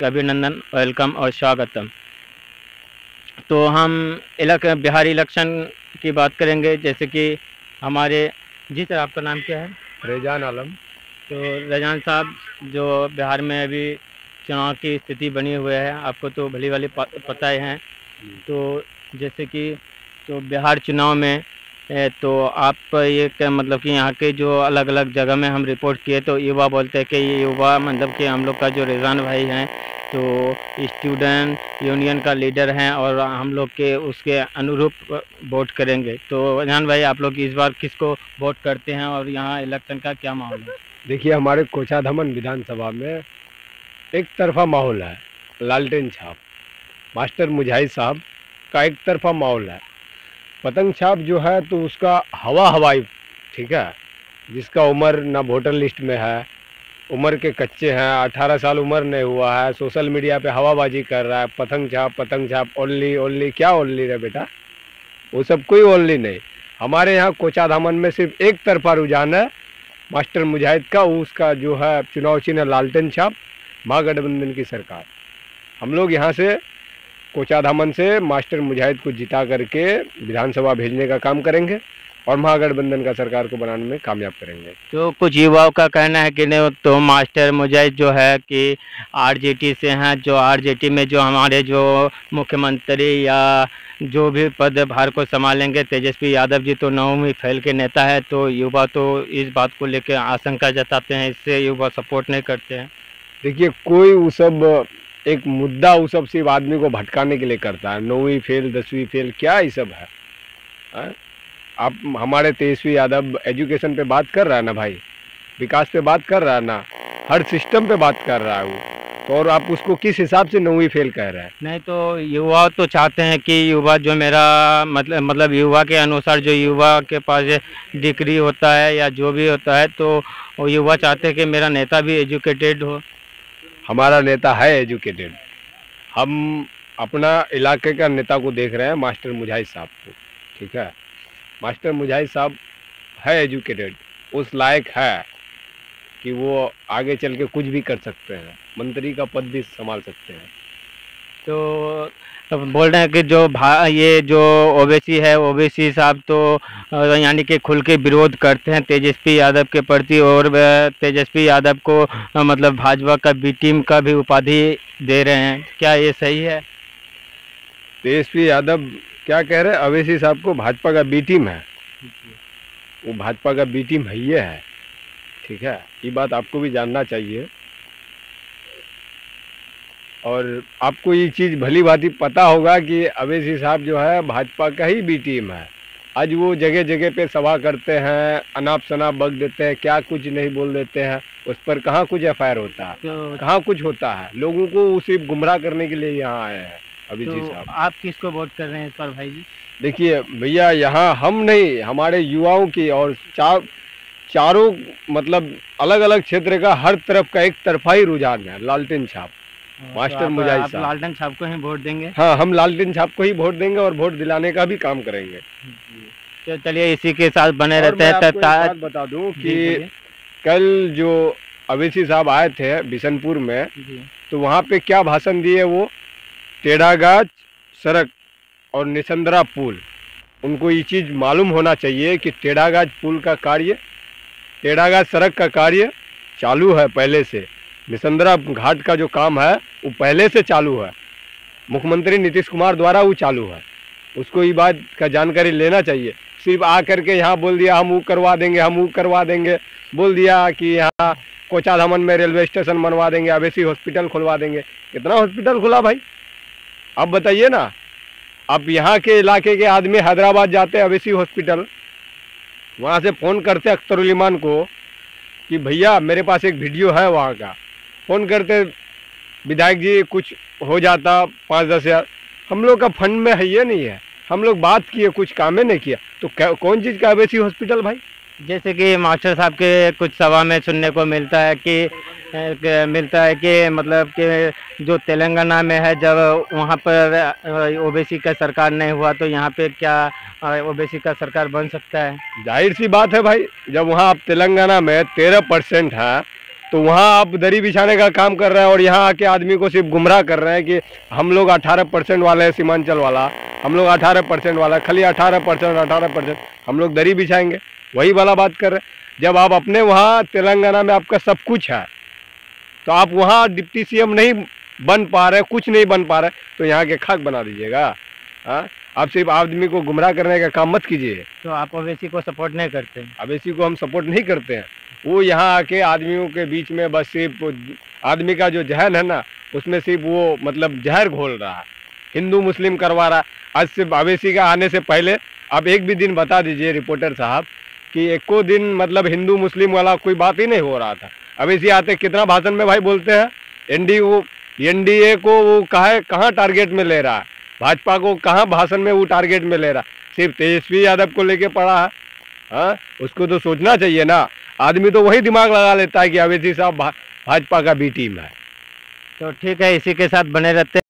अभिनंदन, वेलकम और स्वागतम। तो हम बिहार इलेक्शन की बात करेंगे, जैसे कि हमारे जी सर, आपका नाम क्या है? रेजान आलम। तो रेजान साहब, जो बिहार में अभी चुनाव की स्थिति बनी हुई है, आपको तो भली वाली पता ही है। तो जैसे कि तो बिहार चुनाव में तो आप ये क्या मतलब कि यहाँ के जो अलग अलग जगह में हम रिपोर्ट किए तो युवा बोलते हैं कि ये युवा मतलब कि हम लोग का जो रेजान भाई हैं तो स्टूडेंट यूनियन का लीडर हैं और हम लोग के उसके अनुरूप वोट करेंगे। तो रेजान भाई, आप लोग इस बार किसको वोट करते हैं और यहाँ इलेक्शन का क्या माहौल है? देखिए, हमारे कोचाधामन विधानसभा में एक तरफा माहौल है। लालटेन छाप मास्टर मुजाहिद साहब का एक तरफा माहौल है। पतंग छाप जो है तो उसका हवाई, ठीक है, जिसका उम्र ना वोटर लिस्ट में है, उम्र के कच्चे हैं, 18 साल उम्र नहीं हुआ है, सोशल मीडिया पे हवाबाजी कर रहा है। पतंग छाप ओनली ओनली, क्या ओनली रे बेटा, वो सब कोई ओनली नहीं। हमारे यहाँ कोचाधामन में सिर्फ एक तरफा रुझान है मास्टर मुजाहिद का। उसका जो है चुनाव चिन्ह लालटेन छाप, महागठबंधन की सरकार। हम लोग यहाँ से कोचाधामन से मास्टर मुजाहिद को जिता करके विधानसभा भेजने का काम करेंगे और महागठबंधन का सरकार को बनाने में कामयाब करेंगे। तो कुछ युवाओं का कहना है कि नहीं, तो मास्टर मुजाहिद जो है कि आरजेडी से हैं, जो आरजेडी में जो हमारे जो मुख्यमंत्री या जो भी पदभार को संभालेंगे तेजस्वी यादव जी तो 9वीं फेल के नेता है। तो युवा तो इस बात को लेकर आशंका जताते हैं, इससे युवा सपोर्ट नहीं करते हैं। देखिए, कोई वो सब एक मुद्दा वो सब सिर्फ आदमी को भटकाने के लिए करता है। 9वीं फेल 10वीं फेल क्या ये सब है? आप हमारे तेजस्वी यादव एजुकेशन पे बात कर रहा है ना भाई, विकास पे बात कर रहा है ना, हर सिस्टम पे बात कर रहा है वो। तो और आप उसको किस हिसाब से 9वीं फेल कह रहे हैं? नहीं, तो युवा तो चाहते हैं कि युवा जो मेरा मतलब युवा के अनुसार जो युवा के पास डिग्री होता है या जो भी होता है तो वो युवा चाहते हैं कि मेरा नेता भी एजुकेटेड हो। हमारा नेता है एजुकेटेड। हम अपना इलाके का नेता को देख रहे हैं, मास्टर मुजाहिद साहब को, ठीक है। मास्टर मुजाहिद साहब है एजुकेटेड, उस लायक है कि वो आगे चल के कुछ भी कर सकते हैं, मंत्री का पद भी संभाल सकते हैं। तो बोल रहे हैं कि जो ये जो ओवैसी है, ओवैसी साहब तो यानी कि खुल के विरोध करते हैं तेजस्वी यादव के प्रति और तेजस्वी यादव को मतलब भाजपा का बी टीम का भी उपाधि दे रहे हैं। क्या ये सही है? तेजस्वी यादव क्या कह रहे हैं? ओवैसी साहब को भाजपा का बी टीम है। वो भाजपा का बी टीम है, ये है, ठीक है। ये बात आपको भी जानना चाहिए और आपको ये चीज़ भली भांति पता होगा कि ओवैसी साहब जो है भाजपा का ही बी टीम है। आज वो जगह जगह पे सभा करते हैं, अनाप शनाप बक देते हैं, क्या कुछ नहीं बोल देते हैं, उस पर कहाँ कुछ एफआईआर होता है, कहाँ कुछ होता है। लोगों को उसे गुमराह करने के लिए यहाँ आए हैं ओवैसी साहब। आप किसको वोट कर रहे हैं इस पर भाई जी? देखिए भैया, यहाँ हम नहीं, हमारे युवाओं की और चारों मतलब अलग अलग क्षेत्र का हर तरफ का एक तरफा ही रुझान है लालटेन छाप, मास्टर मुजाहिद साहब। लालटेन छाप को ही वोट देंगे? हाँ, हम लालटेन छाप को ही वोट देंगे और वोट दिलाने का भी काम करेंगे। तो चलिए इसी के साथ बने रहते हैं। बात बता दूं कि कल जो ओवैसी साहब आए थे बिशनपुर में, तो वहाँ पे क्या भाषण दिए वो? टेढ़ागाछ सड़क और निसंद्रा पुल, उनको ये चीज़ मालूम होना चाहिए कि टेढ़ागाछ पुल का कार्य, टेढ़ागाछ सड़क का कार्य चालू है पहले से, निसंद्रा घाट का जो काम है वो पहले से चालू है, मुख्यमंत्री नीतीश कुमार द्वारा वो चालू है। उसको ये बात का जानकारी लेना चाहिए। सिर्फ आ करके यहाँ बोल दिया हम वो करवा देंगे, हम वो करवा देंगे, बोल दिया कि यहाँ कोचाधामन में रेलवे स्टेशन बनवा देंगे, ओवैसी हॉस्पिटल खुलवा देंगे। कितना हॉस्पिटल खुला भाई, आप बताइए ना। अब यहाँ के इलाके के आदमी हैदराबाद जाते हैं ओवैसी हॉस्पिटल, वहाँ से फ़ोन करते अख्तरुल ईमान को कि भैया मेरे पास एक वीडियो है वहाँ का, फ़ोन करते विधायक जी कुछ हो जाता 5-10 हज़ार, हम लोग का फंड में है ये नहीं है, हम लोग बात किए कुछ काम नहीं किया, तो कौन चीज़ का ओवैसी हॉस्पिटल भाई? जैसे कि मास्टर साहब के कुछ सभा में सुनने को मिलता है कि मतलब कि जो तेलंगाना में है, जब वहाँ पर ओबीसी का सरकार नहीं हुआ तो यहाँ पे क्या ओबीसी का सरकार बन सकता है? जाहिर सी बात है भाई, जब वहाँ आप तेलंगाना में 13% है तो वहाँ आप दरी बिछाने का काम कर रहे हैं और यहाँ आके आदमी को सिर्फ गुमराह कर रहे हैं कि हम लोग 18% वाले हैं, सीमांचल वाला हम लोग 18% वाला, खाली 18% हम लोग दरी बिछाएंगे, वही वाला बात कर रहे हैं। जब आप अपने वहाँ तेलंगाना में आपका सब कुछ है, तो आप वहाँ डिप्टी सीएम नहीं बन पा रहे, कुछ नहीं बन पा रहे, तो यहाँ के खाक बना दीजिएगा। हाँ, आप सिर्फ आदमी को गुमराह करने का काम मत कीजिए। तो आप ओवैसी को सपोर्ट नहीं करते हैं? ओवैसी को हम सपोर्ट नहीं करते हैं। वो यहाँ आके आदमियों के बीच में बस सिर्फ आदमी का जो जहन है ना, उसमें सिर्फ वो मतलब जहर घोल रहा है, हिंदू मुस्लिम करवा रहा है। आज से ओवैसी का आने से पहले आप एक भी दिन बता दीजिए रिपोर्टर साहब कि एको दिन मतलब हिंदू मुस्लिम वाला कोई बात ही नहीं हो रहा था। ओवैसी आते कितना भाषण में भाई बोलते हैं, एनडीए को वो कहाँ टारगेट में ले रहा है, भाजपा को कहाँ भाषण में वो टारगेट में ले रहा है, सिर्फ तेजस्वी यादव को लेके पड़ा है। हाँ, उसको तो सोचना चाहिए ना। आदमी तो वही दिमाग लगा लेता है कि ओवैसी साहब भाजपा का बी टीम है। तो ठीक है, इसी के साथ बने रहते हैं।